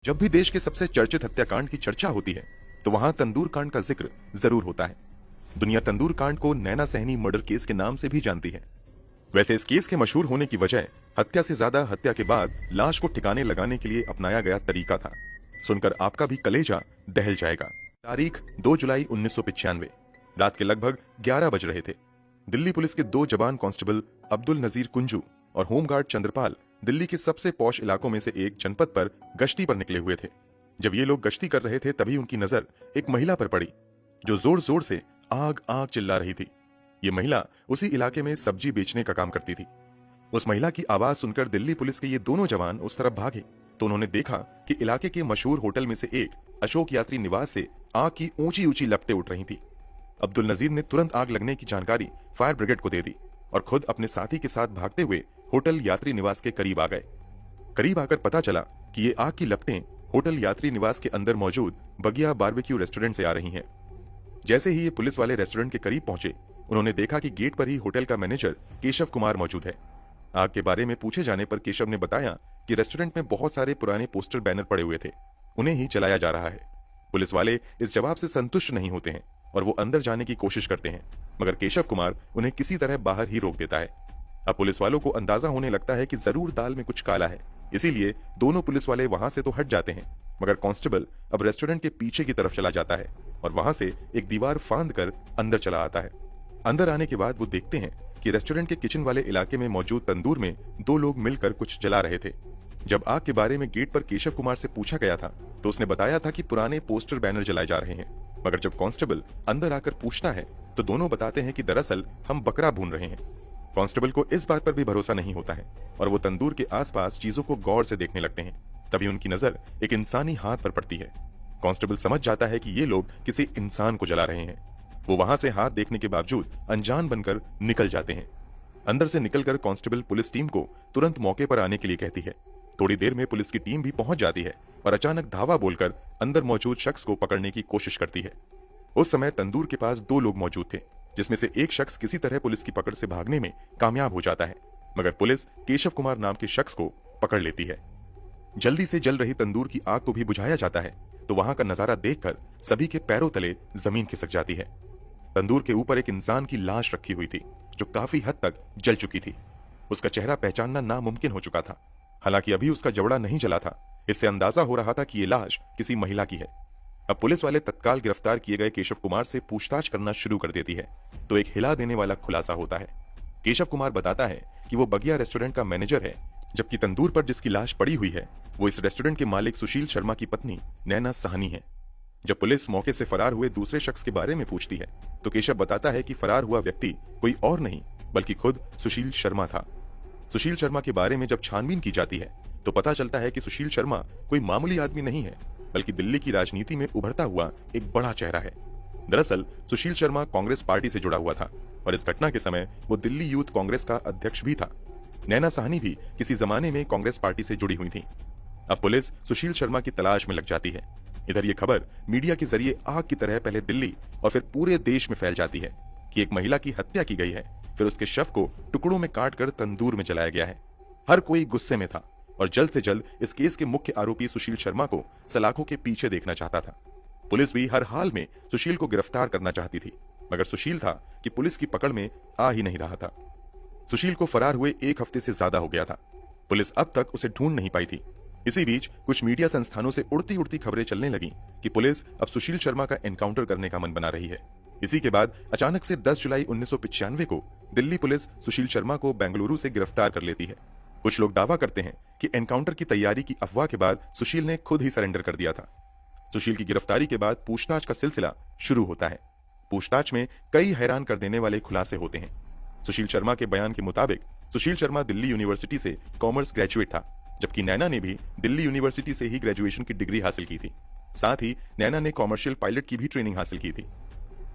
जब भी देश के सबसे चर्चित हत्याकांड की चर्चा होती है तो वहां तंदूर कांड का जिक्र जरूर होता है। दुनिया तंदूर कांड को नैना सहनी मर्डर केस के नाम से भी जानती है। वैसे इस केस के मशहूर होने की वजह हत्या से ज्यादा हत्या के बाद लाश को ठिकाने लगाने के लिए अपनाया गया तरीका था। सुनकर आपका भी कलेजा दहल जाएगा। तारीख 2 जुलाई 1995, रात के लगभग 11 बज रहे थे। दिल्ली पुलिस के 2 जवान कांस्टेबल अब्दुल नजीर कुंजू और होमगार्ड चंद्रपाल दिल्ली के सबसे पॉश इलाकों में से एक जनपद पर गश्ती पर निकले हुए थे। जब ये लोग गश्ती कर रहे थे तभी उनकी नजर एक महिला पर पड़ी जो जोर जोर से आग आग चिल्ला रही थी। ये महिला उसी इलाके में सब्जी बेचने का काम करती थी। उस महिला की आवाज सुनकर दिल्ली पुलिस के ये दोनों जवान उस तरफ भागे तो उन्होंने देखा कि इलाके के मशहूर होटल में से एक अशोक यात्री निवास से आग की ऊंची ऊंची लपटें उठ रही थी। अब्दुल नजीर ने तुरंत आग लगने की जानकारी फायर ब्रिगेड को दे दी और खुद अपने साथी के साथ भागते हुए होटल यात्री निवास के करीब आ गए। करीब आकर पता चला कि ये आग की लपटें होटल यात्री निवास के अंदर मौजूद बगिया बारबेक्यू रेस्टोरेंट से आ रही हैं। जैसे ही ये पुलिस वाले रेस्टोरेंट के करीब पहुंचे उन्होंने देखा कि गेट पर ही होटल का मैनेजर केशव कुमार मौजूद है। आग के बारे में पूछे जाने पर केशव ने बताया कि रेस्टोरेंट में बहुत सारे पुराने पोस्टर बैनर पड़े हुए थे, उन्हें ही चलाया जा रहा है। पुलिस वाले इस जवाब से संतुष्ट नहीं होते हैं और वो अंदर जाने की कोशिश करते हैं, मगर केशव कुमार उन्हें किसी तरह बाहर ही रोक देता है। अब पुलिस वालों को अंदाजा होने लगता है कि जरूर दाल में कुछ काला है, इसीलिए दोनों पुलिस वाले वहां से तो हट जाते हैं, मगर कांस्टेबल अब रेस्टोरेंट के पीछे की तरफ चला जाता है और वहां से एक दीवार फांद कर अंदर चला आता है। अंदर आने के बाद वो देखते हैं कि रेस्टोरेंट के किचन वाले इलाके में मौजूद तंदूर में 2 लोग मिलकर कुछ जला रहे थे। जब आग के बारे में गेट पर केशव कुमार से पूछा गया था तो उसने बताया था कि पुराने पोस्टर बैनर जलाए जा रहे हैं, मगर जब कांस्टेबल अंदर आकर पूछता है तो दोनों बताते हैं कि दरअसल हम बकरा भून रहे हैं। कांस्टेबल को इस बात पर भी भरोसा नहीं होता है और वो तंदूर के आसपास चीजों को गौर से देखने लगते हैं। तभी उनकी नजर एक इंसानी हाथ पर पड़ती है। कांस्टेबल समझ जाता है कि ये लोग किसी इंसान को जला रहे हैं। वो वहां से हाथ देखने के बावजूद अनजान बनकर निकल जाते हैं। अंदर से निकलकर कांस्टेबल पुलिस टीम को तुरंत मौके पर आने के लिए कहती है। थोड़ी देर में पुलिस की टीम भी पहुंच जाती है और अचानक धावा बोलकर अंदर मौजूद शख्स को पकड़ने की कोशिश करती है। उस समय तंदूर के पास 2 लोग मौजूद थे, जिसमें से एक शख्स किसी तरह पुलिस की पकड़ से भागने में कामयाब हो जाता है, मगर पुलिस केशव कुमार नाम के शख्स को पकड़ लेती है। जल्दी से जल रही तंदूर की आग को भी बुझाया जाता है तो वहां का नजारा देखकर सभी के पैरों तले जमीन खिसक जाती है। तंदूर के ऊपर एक इंसान की लाश रखी हुई थी जो काफी हद तक जल चुकी थी। उसका चेहरा पहचानना नामुमकिन हो चुका था। हालांकि अभी उसका जबड़ा नहीं जला था, इससे अंदाजा हो रहा था कि ये लाश किसी महिला की है। अब पुलिस वाले तत्काल गिरफ्तार किए गए केशव कुमार से पूछताछ करना शुरू कर देती है तो एक हिला देने वाला खुलासा होता है। केशव कुमार बताता है कि वो बगिया रेस्टोरेंट का मैनेजर है, जबकि तंदूर पर जिसकी लाश पड़ी हुई है वो इस रेस्टोरेंट के मालिक सुशील शर्मा की पत्नी नैना साहनी है। जब पुलिस मौके से फरार हुए दूसरे शख्स के बारे में पूछती है तो केशव बताता है कि फरार हुआ व्यक्ति कोई और नहीं बल्कि खुद सुशील शर्मा था। सुशील शर्मा के बारे में जब छानबीन की जाती है तो पता चलता है कि सुशील शर्मा कोई मामूली आदमी नहीं है बल्कि दिल्ली की राजनीति में उभरता हुआ एक बड़ा चेहरा है। दरअसल सुशील शर्मा कांग्रेस पार्टी से जुड़ा हुआ था और इस घटना के समय वो दिल्ली यूथ कांग्रेस का अध्यक्ष भी था। नैना साहनी भी किसी जमाने में कांग्रेस पार्टी से जुड़ी हुई थी। अब पुलिस सुशील शर्मा की तलाश में लग जाती है। इधर ये खबर मीडिया के जरिए आग की तरह पहले दिल्ली और फिर पूरे देश में फैल जाती है कि एक महिला की हत्या की गई है, फिर उसके शव को टुकड़ों में काटकर तंदूर में जलाया गया है। हर कोई गुस्से में था और जल्द से जल्द इस केस के मुख्य आरोपी सुशील शर्मा को सलाखों के पीछे देखना चाहता था। पुलिस भी हर हाल में सुशील को गिरफ्तार करना चाहती थी, मगर सुशील था कि पुलिस की पकड़ में आ ही नहीं रहा था। सुशील को फरार हुए 1 हफ्ते से ज्यादा हो गया था। पुलिस अब तक उसे ढूंढ नहीं पाई थी। इसी बीच कुछ मीडिया संस्थानों से उड़ती उड़ती खबरें चलने लगी कि पुलिस अब सुशील शर्मा का एनकाउंटर करने का मन बना रही है। इसी के बाद अचानक से 10 जुलाई 1995 को दिल्ली पुलिस सुशील शर्मा को बेंगलुरु से गिरफ्तार कर लेती है। कुछ लोग दावा करते हैं कि एनकाउंटर की तैयारी की अफवाह के बाद सुशील ने खुद ही सरेंडर कर दिया था। सुशील की गिरफ्तारी के बाद पूछताछ का सिलसिला शुरू होता है। पूछताछ में कई हैरान कर देने वाले खुलासे होते हैं। सुशील शर्मा के बयान के मुताबिक सुशील शर्मा दिल्ली यूनिवर्सिटी से कॉमर्स ग्रेजुएट था, जबकि नैना ने भी दिल्ली यूनिवर्सिटी से ही ग्रेजुएशन की डिग्री हासिल की थी। साथ ही नैना ने कॉमर्शियल पायलट की भी ट्रेनिंग हासिल की थी।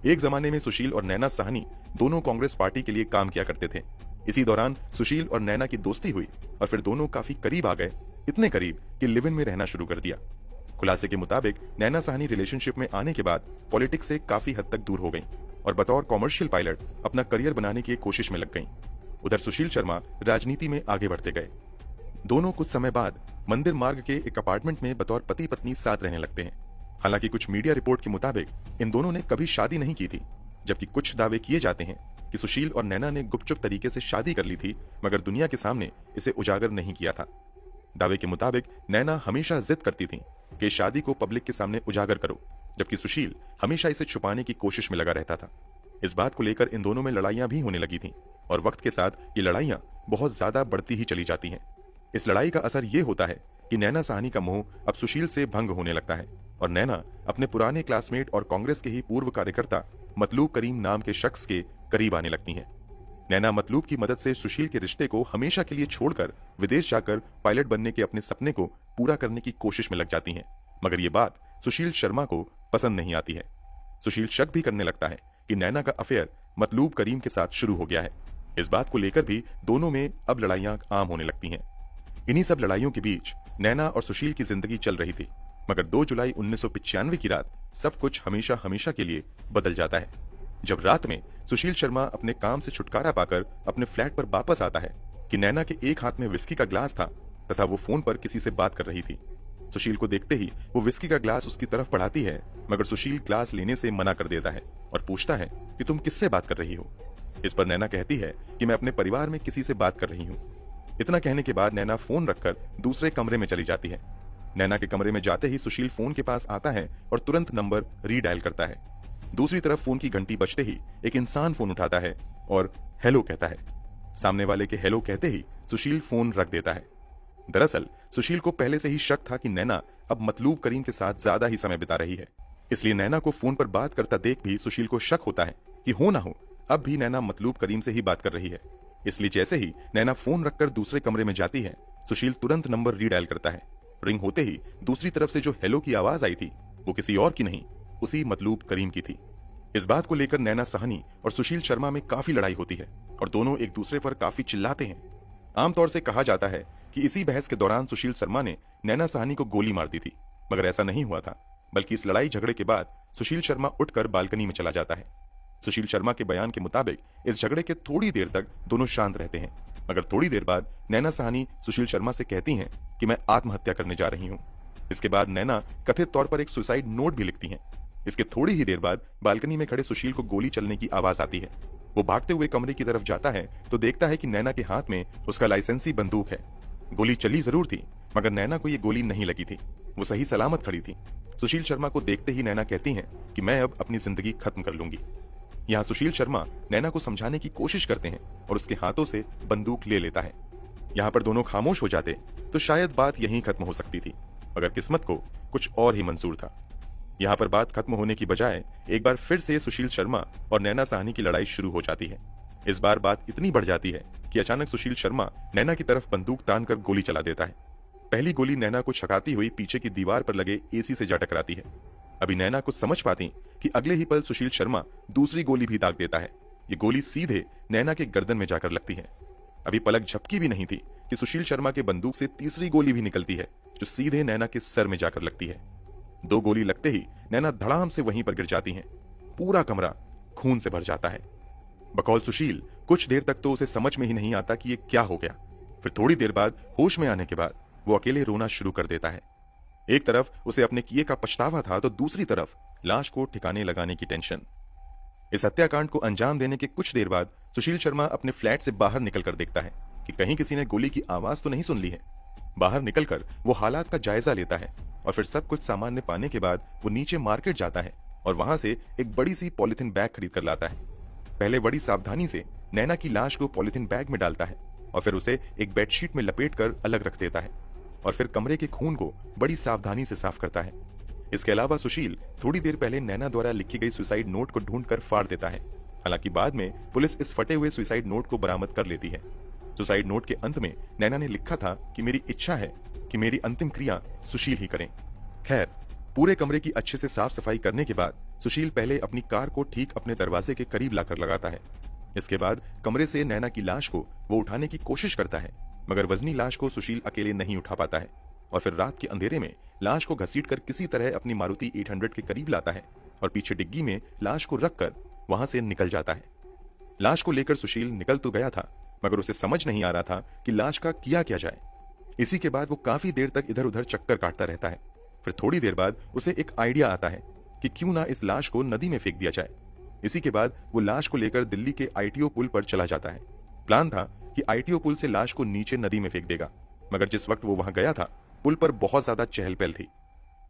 एक जमाने में सुशील और नैना साहनी दोनों कांग्रेस पार्टी के लिए काम किया करते थे। इसी दौरान सुशील और नैना की दोस्ती हुई और फिर दोनों काफी करीब आ गए, इतने करीब कि लिव इन में रहना शुरू कर दिया। खुलासे के मुताबिक नैना साहनी रिलेशनशिप में आने के बाद पॉलिटिक्स से काफी हद तक दूर हो गई और बतौर कॉमर्शियल पायलट अपना करियर बनाने की कोशिश में लग गईं। उधर सुशील शर्मा राजनीति में आगे बढ़ते गए। दोनों कुछ समय बाद मंदिर मार्ग के एक अपार्टमेंट में बतौर पति पत्नी साथ रहने लगते हैं। हालांकि कुछ मीडिया रिपोर्ट के मुताबिक इन दोनों ने कभी शादी नहीं की थी, जबकि कुछ दावे किए जाते हैं कि सुशील और नैना ने गुपचुप तरीके से शादी कर ली थी, मगर दुनिया के सामने इसे उजागर नहीं किया था। दावे के मुताबिक नैना हमेशा जिद करती थी कि शादी को पब्लिक के सामने उजागर करो, जबकि सुशील हमेशा इसे छुपाने की कोशिश में लगा रहता था। इस बात को लेकर इन दोनों में लड़ाइयां भी होने लगी थीं और वक्त के साथ ये लड़ाइयां बहुत ज्यादा बढ़ती ही चली जाती हैं। इस लड़ाई का असर ये होता है कि नैना साहनी का मोह अब सुशील से भंग होने लगता है और नैना अपने पुराने क्लासमेट और कांग्रेस के ही पूर्व कार्यकर्ता मतलूब करीम नाम के शख्स के करीब आने लगती हैं। नैना मतलूब की मदद से सुशील के रिश्ते को हमेशा के लिए छोड़कर विदेश जाकर पायलट बनने के अपने सपने को पूरा करने की कोशिश में लग जाती हैं, मगर ये बात सुशील शर्मा को पसंद नहीं आती है। सुशील शक भी करने लगता है कि नैना का अफेयर मतलूब करीम के साथ शुरू हो गया है। इस बात को लेकर भी दोनों में अब लड़ाइयां आम होने लगती हैं। इन्हीं सब लड़ाइयों के बीच नैना और सुशील की जिंदगी चल रही थी, मगर 2 जुलाई 1995 की रात सब कुछ हमेशा हमेशा के लिए बदल जाता है। जब रात में सुशील शर्मा अपने काम से छुटकारा पाकर अपने फ्लैट पर वापस आता है कि नैना के एक हाथ में विस्की का ग्लास था तथा वो फोन पर किसी से बात कर रही थी। सुशील को देखते ही वो विस्की का ग्लास उसकी तरफ बढ़ाती है, मगर सुशील ग्लास लेने से मना कर देता है और पूछता है कि तुम किससे बात कर रही हो। इस पर नैना कहती है कि मैं अपने परिवार में किसी से बात कर रही हूँ। इतना कहने के बाद नैना फोन रखकर दूसरे कमरे में चली जाती है। नैना के कमरे में जाते ही सुशील फोन के पास आता है और तुरंत नंबर रीडायल करता है। दूसरी तरफ फोन की घंटी बजते ही एक इंसान फोन उठाता है और हेलो कहता है। सामने वाले के हेलो कहते ही सुशील फोन रख देता है। दरअसल सुशील को पहले से ही शक था कि नैना अब मतलूब करीम के साथ ज्यादा ही समय बिता रही है, इसलिए नैना को फोन पर बात करता देख भी सुशील को शक होता है कि हो ना हो अब भी नैना मतलूब करीम से ही बात कर रही है। इसलिए जैसे ही नैना फोन रखकर दूसरे कमरे में जाती है, सुशील तुरंत नंबर रीडायल करता है। रिंग होते ही दूसरी तरफ से जो हेलो की आवाज आई थी वो किसी और की नहीं, उसी मतलूब करीम की थी। इस बात को लेकर नैना साहनी और सुशील शर्मा में काफी लड़ाई होती है और दोनों एक दूसरे पर काफी चिल्लाते हैं। आमतौर से कहा जाता है कि इसी बहस के दौरान सुशील शर्मा ने नैना साहनी को गोली मार दी थी, मगर ऐसा नहीं हुआ था, बल्कि इस लड़ाई झगड़े के बाद सुशील शर्मा उठकर बालकनी में चला जाता है। सुशील शर्मा के बयान के मुताबिक इस झगड़े के थोड़ी देर तक दोनों शांत रहते हैं, मगर थोड़ी देर बाद नैना साहनी सुशील शर्मा से कहती हैं कि मैं आत्महत्या करने जा रही हूँ। इसके बाद नैना कथित तौर पर एक सुसाइड नोट भी लिखती हैं। इसके थोड़ी ही देर बाद बालकनी में खड़े सुशील को गोली चलने की आवाज आती है। वो भागते हुए कमरे की तरफ जाता है तो देखता है कि नैना के हाथ में उसका लाइसेंसी बंदूक है। गोली चली जरूर थी, मगर नैना को ये गोली नहीं लगी थी, वो सही सलामत खड़ी थी। सुशील शर्मा को देखते ही नैना कहती हैं कि मैं अब अपनी जिंदगी खत्म कर लूंगी। यहाँ सुशील शर्मा नैना को समझाने की कोशिश करते हैं और उसके हाथों से बंदूक ले लेता है। यहाँ पर दोनों खामोश हो जाते तो शायद बात यहीं खत्म हो सकती थी, मगर किस्मत को कुछ और ही मंजूर था। यहाँ पर बात खत्म होने की बजाय एक बार फिर से सुशील शर्मा और नैना साहनी की लड़ाई शुरू हो जाती है। इस बार बात इतनी बढ़ जाती है कि अचानक सुशील शर्मा नैना की तरफ बंदूक तानकर गोली चला देता है। पहली गोली नैना को छकाती हुई पीछे की दीवार पर लगे एसी से जा टकराती है। अभी नैना कुछ समझ पाती कि अगले ही पल सुशील शर्मा दूसरी गोली भी दाग देता है। ये गोली सीधे नैना के गर्दन में जाकर लगती है। अभी पलक झपकी भी नहीं थी कि सुशील शर्मा के बंदूक से तीसरी गोली भी निकलती है, जो सीधे नैना के सर में जाकर लगती है। 2 गोली लगते ही नैना धड़ाम से वहीं पर गिर जाती हैं। पूरा कमरा खून से भर जाता है। बकौल सुशील कुछ देर तक तो उसे समझ में ही नहीं आता कि ये क्या हो गया। फिर थोड़ी देर बाद होश में आने के बाद वो अकेले रोना शुरू कर देता है। एक तरफ उसे अपने किए का पछतावा था तो दूसरी तरफ लाश को ठिकाने लगाने की टेंशन। इस हत्याकांड को अंजाम देने के कुछ देर बाद सुशील शर्मा अपने फ्लैट से बाहर निकलकर देखता है कि कहीं किसी ने गोली की आवाज तो नहीं सुन ली है। बाहर निकलकर वो हालात का जायजा लेता है और फिर सब कुछ सामान्य पाने के बाद वो नीचे मार्केट जाता है और वहां से एक बड़ी सी पॉलिथीन बैग खरीद कर लाता है। पहले बड़ी सावधानी से नैना की लाश को पॉलिथीन बैग में डालता है और फिर उसे एक बेडशीट में लपेटकर अलग रख देता है और फिर कमरे के खून को बड़ी सावधानी से साफ करता है। इसके अलावा सुशील थोड़ी देर पहले नैना द्वारा लिखी गई सुसाइड नोट को ढूंढकर फाड़ देता है। हालांकि बाद में पुलिस इस फटे हुए सुसाइड नोट को बरामद कर लेती है। सुसाइड नोट के अंत में नैना ने लिखा था कि मेरी इच्छा है कि मेरी अंतिम क्रिया सुशील ही करें। खैर, पूरे कमरे की अच्छे से साफ सफाई करने के बाद सुशील पहले अपनी कार को ठीक अपने दरवाजे के करीब लाकर लगाता है। इसके बाद कमरे से नैना की लाश को वो उठाने की कोशिश करता है, मगर वजनी लाश को सुशील अकेले नहीं उठा पाता है और फिर रात के अंधेरे में लाश को घसीटकर किसी तरह अपनी मारुति 800 के करीब लाता है और पीछे डिग्गी में लाश को रखकर वहां से निकल जाता है। लाश को लेकर सुशील निकल तो गया था, मगर उसे समझ नहीं आ रहा था कि लाश का किया क्या जाए। इसी के बाद वो काफी देर तक इधर उधर चक्कर काटता रहता है। फिर थोड़ी देर बाद उसे एक आइडिया आता है कि क्यों ना इस लाश को नदी में फेंक दिया जाए। इसी के बाद वो लाश को लेकर दिल्ली के आईटीओ पुल पर चला जाता है। प्लान था कि आईटीओ पुल से लाश को नीचे नदी में फेंक देगा, मगर जिस वक्त वो वहां गया था पुल पर बहुत ज्यादा चहल पहल थी।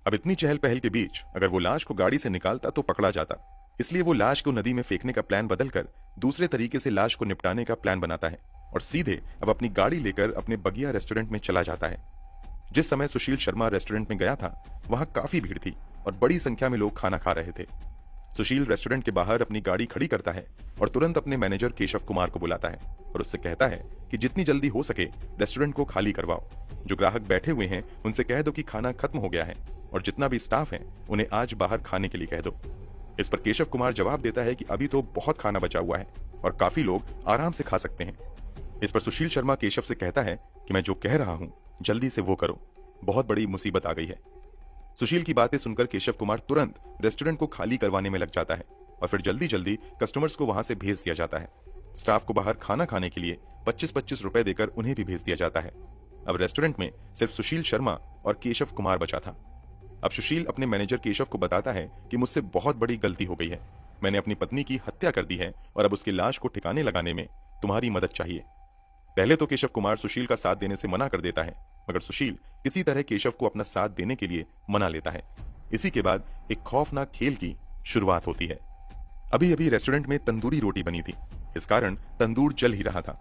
अब इतनी चहल पहल के बीच अगर वो लाश को गाड़ी से निकालता तो पकड़ा जाता, इसलिए वो लाश को नदी में फेंकने का प्लान बदलकर दूसरे तरीके से लाश को निपटाने का प्लान बनाता है और सीधे अब अपनी गाड़ी लेकर अपने बगिया रेस्टोरेंट में चला जाता है। जिस समय सुशील शर्मा रेस्टोरेंट में गया था वहां काफी भीड़ थी और बड़ी संख्या में लोग खाना खा रहे थे। सुशील रेस्टोरेंट के बाहर अपनी गाड़ी खड़ी करता है और तुरंत अपने मैनेजर केशव कुमार को बुलाता है और उससे कहता है कि जितनी जल्दी हो सके रेस्टोरेंट को खाली करवाओ। जो ग्राहक बैठे हुए हैं उनसे कह दो कि खाना खत्म हो गया है और जितना भी स्टाफ है उन्हें आज बाहर खाने के लिए कह दो। इस पर केशव कुमार जवाब देता है कि अभी तो बहुत खाना बचा हुआ है और काफी लोग आराम से खा सकते हैं। इस पर सुशील शर्मा केशव से कहता है कि मैं जो कह रहा हूं जल्दी से वो करो, बहुत बड़ी मुसीबत आ गई है। सुशील की बातें सुनकर केशव कुमार तुरंत रेस्टोरेंट को खाली करवाने में लग जाता है और फिर जल्दी जल्दी कस्टमर्स को वहां से भेज दिया जाता है। स्टाफ को बाहर खाना खाने के लिए 25-25 रुपए देकर उन्हें भी भेज दिया जाता है। अब रेस्टोरेंट में सिर्फ सुशील शर्मा और केशव कुमार बचा था। अब सुशील अपने मैनेजर केशव को बताता है कि मुझसे बहुत बड़ी गलती हो गई है, मैंने अपनी पत्नी की हत्या कर दी है और अब उसकी लाश को ठिकाने लगाने में तुम्हारी मदद चाहिए। पहले तो केशव कुमार सुशील का साथ देने से मना कर देता है, मगर सुशील किसी तरह केशव को अपना साथ देने के लिए मना लेता है। इसी के बाद एक खौफनाक खेल की शुरुआत होती है। अभी अभी रेस्टोरेंट में तंदूरी रोटी बनी थी, इस कारण तंदूर जल ही रहा था।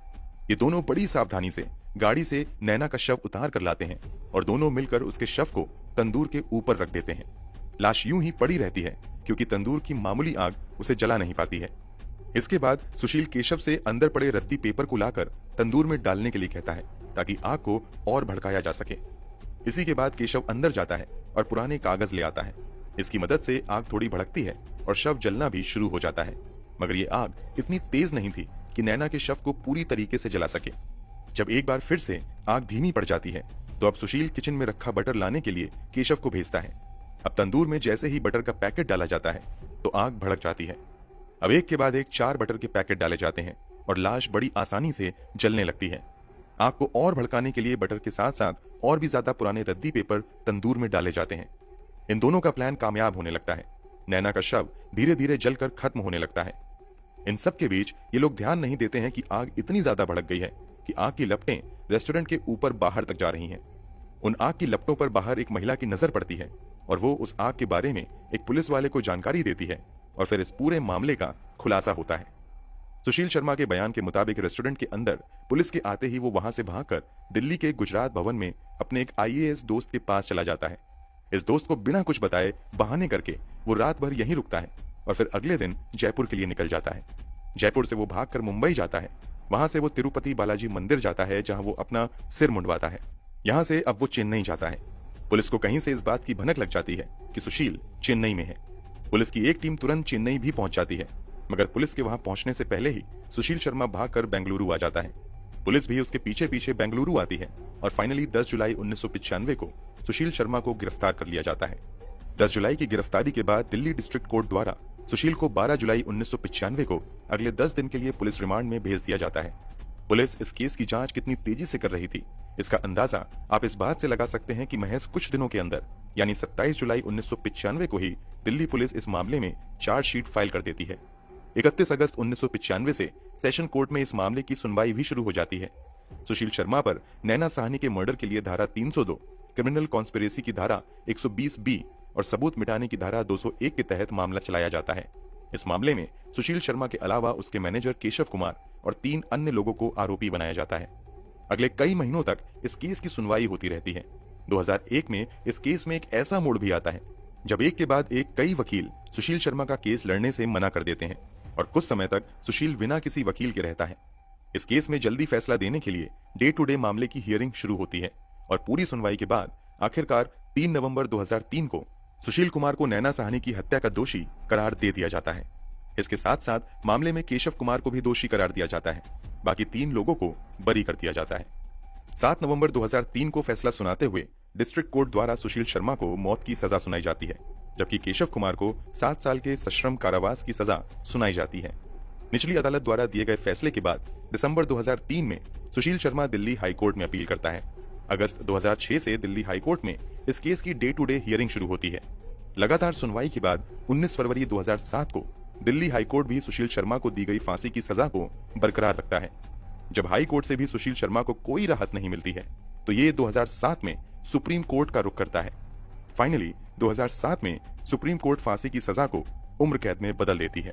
ये दोनों बड़ी सावधानी से गाड़ी से नैना का शव उतार कर लाते हैं और दोनों मिलकर उसके शव को तंदूर के ऊपर रख देते हैं। लाश यूं ही पड़ी रहती है क्योंकि तंदूर की मामूली आग उसे जला नहीं पाती है। इसके बाद सुशील केशव से अंदर पड़े रद्दी पेपर को लाकर तंदूर में डालने के लिए कहता है ताकि आग को और भड़काया जा सके। इसी के बाद केशव अंदर जाता है और पुराने कागज ले आता है। इसकी मदद से आग थोड़ी भड़कती है और शव जलना भी शुरू हो जाता है, मगर ये आग इतनी तेज नहीं थी कि नैना के शव को पूरी तरीके से जला सके। जब एक बार फिर से आग धीमी पड़ जाती है तो अब सुशील किचन में रखा बटर लाने के लिए केशव को भेजता है। अब तंदूर में जैसे ही बटर का पैकेट डाला जाता है तो आग भड़क जाती है। अब एक के बाद एक 4 बटर के पैकेट डाले जाते हैं और लाश बड़ी आसानी से जलने लगती है। आग को और भड़काने के लिए बटर के साथ साथ और भी ज्यादा पुराने रद्दी पेपर तंदूर में डाले जाते हैं। इन दोनों का प्लान कामयाब होने लगता है। नैना का शव धीरे धीरे जलकर खत्म होने लगता है। इन सब के बीच ये लोग ध्यान नहीं देते हैं कि आग इतनी ज्यादा भड़क गई है कि आग की लपटें रेस्टोरेंट के ऊपर बाहर तक जा रही हैं। उन आग की लपटों पर बाहर एक महिला की नजर पड़ती है और वो उस आग के बारे में एक पुलिस वाले को जानकारी देती है और फिर इस पूरे मामले का खुलासा होता है। सुशील शर्मा के बयान के मुताबिक रेस्टोरेंट के अंदर पुलिस के आते ही वो वहां से भागकर दिल्ली के गुजरात भवन में अपने एक आईएएस दोस्त के पास चला जाता है। इस दोस्त को बिना कुछ बताए बहाने करके वो रात भर यहीं रुकता है और फिर अगले दिन जयपुर के लिए निकल जाता है। जयपुर से वो भागकर मुंबई जाता है। वहां से वो तिरुपति बालाजी मंदिर जाता है जहां वो अपना सिर मुंडवाता है। यहां से अब वो चेन्नई जाता है। पुलिस को कहीं से इस बात की भनक लग जाती है कि सुशील चेन्नई में है। पुलिस की एक टीम तुरंत चेन्नई भी पहुंच जाती है, मगर पुलिस के वहां पहुंचने से पहले ही सुशील शर्मा भागकर बेंगलुरु आ जाता है। पुलिस भी उसके पीछे पीछे बेंगलुरु आती है और फाइनली 10 जुलाई 1995 को सुशील शर्मा को गिरफ्तार कर लिया जाता है। 10 जुलाई की गिरफ्तारी के बाद दिल्ली डिस्ट्रिक्ट कोर्ट द्वारा सुशील को 12 जुलाई 1995 को अगले 10 दिन के लिए पुलिस रिमांड में भेज दिया जाता है। पुलिस इस केस की जांच कितनी तेजी से कर रही थी, इसका अंदाजा आप इस बात से लगा सकते हैं कि महज कुछ दिनों के अंदर यानी 27 जुलाई 1995 को ही दिल्ली पुलिस इस मामले में चार्जशीट फाइल कर देती है। 31 अगस्त 1995 से सेशन कोर्ट में इस मामले की सुनवाई भी शुरू हो जाती है। सुशील शर्मा पर नैना साहनी के मर्डर के लिए धारा 302, क्रिमिनल कॉन्स्पिरेसी की धारा 120B और सबूत मिटाने की धारा 201 के तहत मामला चलाया जाता है। इस मामले में सुशील शर्मा के अलावा उसके मैनेजर केशव कुमार और 3 अन्य लोगों को आरोपी बनाया जाता है। अगले कई महीनों तक इस केस की सुनवाई होती रहती है। 2001 में इस केस में एक ऐसा मोड़ भी आता है जब एक के बाद एक कई वकील सुशील शर्मा का केस लड़ने से मना कर देते हैं और कुछ समय तक सुशील बिना किसी वकील के रहता है। इस केस में जल्दी फैसला देने के लिए डे टू डे मामले की हियरिंग शुरू होती है और पूरी सुनवाई के बाद आखिरकार 3 नवंबर 2003 को सुशील कुमार को नैना साहनी की हत्या का दोषी करार दे दिया जाता है। इसके साथ साथ मामले में केशव कुमार को भी दोषी करार दिया जाता है। बाकी 3 लोगों को बरी कर दिया जाता है। 7 नवंबर 2003 को फैसला सुनाते हुए डिस्ट्रिक्ट कोर्ट द्वारा सुशील शर्मा को मौत की सजा सुनाई जाती है, जबकि केशव कुमार को 7 साल के सश्रम कारावास की सजा सुनाई जाती है। निचली अदालत द्वारा दिए गए फैसले के बाद दिसंबर 2003 में सुशील शर्मा दिल्ली हाईकोर्ट में अपील करता है। अगस्त 2006 से दिल्ली हाई कोर्ट में इस केस की डे टू डे हियरिंग शुरू होती है। लगातार सुनवाई के बाद 19 फरवरी 2007 को दिल्ली हाई कोर्ट भी सुशील शर्मा को दी गई फांसी की सजा को बरकरार रखता है। जब हाई कोर्ट से भी सुशील शर्मा को कोई राहत नहीं मिलती है तो ये 2007 में सुप्रीम कोर्ट का रुख करता है। फाइनली 2007 में सुप्रीम कोर्ट फांसी की सजा को उम्र कैद में बदल देती है।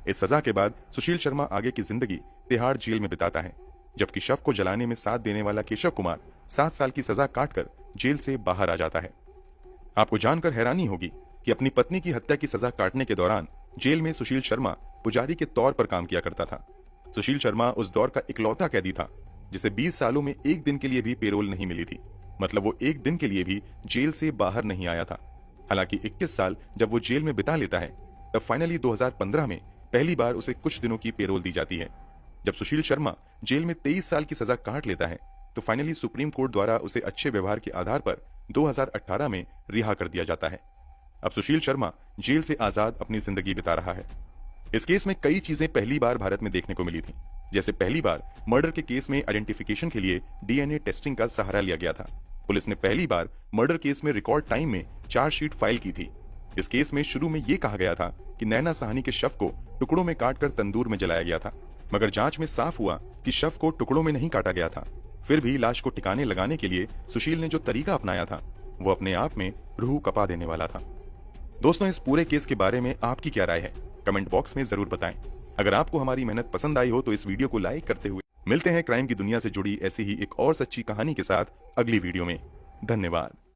इस सजा के बाद सुशील शर्मा आगे की जिंदगी तिहाड़ जेल में बिताता है, जबकि शव को जलाने में साथ देने वाला केशव कुमार 7 साल की सजा काटकर जेल से बाहर आ जाता है। आपको जानकर हैरानी होगी कि अपनी पत्नी की हत्या की सजा काटने के दौरान जेल में सुशील शर्मा पुजारी के तौर पर काम किया करता था। सुशील शर्मा उस दौर का इकलौता कैदी था जिसे 20 सालों में एक दिन के लिए भी पेरोल नहीं मिली थी। मतलब वो एक दिन के लिए भी जेल से बाहर नहीं आया था। हालांकि 21 साल जब वो जेल में बिता लेता है तब फाइनली 2015 में पहली बार उसे कुछ दिनों की पेरोल दी जाती है। जब सुशील शर्मा जेल में 23 साल की सजा काट लेता है तो फाइनली सुप्रीम कोर्ट द्वारा उसे अच्छे व्यवहार के आधार पर 2018 में रिहा कर दिया जाता है। अब सुशील शर्मा जेल से आजाद अपनी जिंदगी बिता रहा है। इस केस में कई चीजें पहली बार भारत में देखने को मिली थी। जैसे पहली बार मर्डर के केस में आइडेंटिफिकेशन के लिए डीएनए टेस्टिंग का सहारा लिया गया था। पुलिस ने पहली बार मर्डर केस में रिकॉर्ड टाइम में चार्जशीट फाइल की थी। इस केस में शुरू में यह कहा गया था कि नैना साहनी के शव को टुकड़ों में काटकर तंदूर में जलाया गया था, मगर जांच में साफ हुआ कि शव को टुकड़ों में नहीं काटा गया था। फिर भी लाश को टिकाने लगाने के लिए सुशील ने जो तरीका अपनाया था वो अपने आप में रूह कपा देने वाला था। दोस्तों, इस पूरे केस के बारे में आपकी क्या राय है, कमेंट बॉक्स में जरूर बताएं। अगर आपको हमारी मेहनत पसंद आई हो तो इस वीडियो को लाइक करते हुए मिलते हैं क्राइम की दुनिया से जुड़ी ऐसी ही एक और सच्ची कहानी के साथ अगली वीडियो में। धन्यवाद।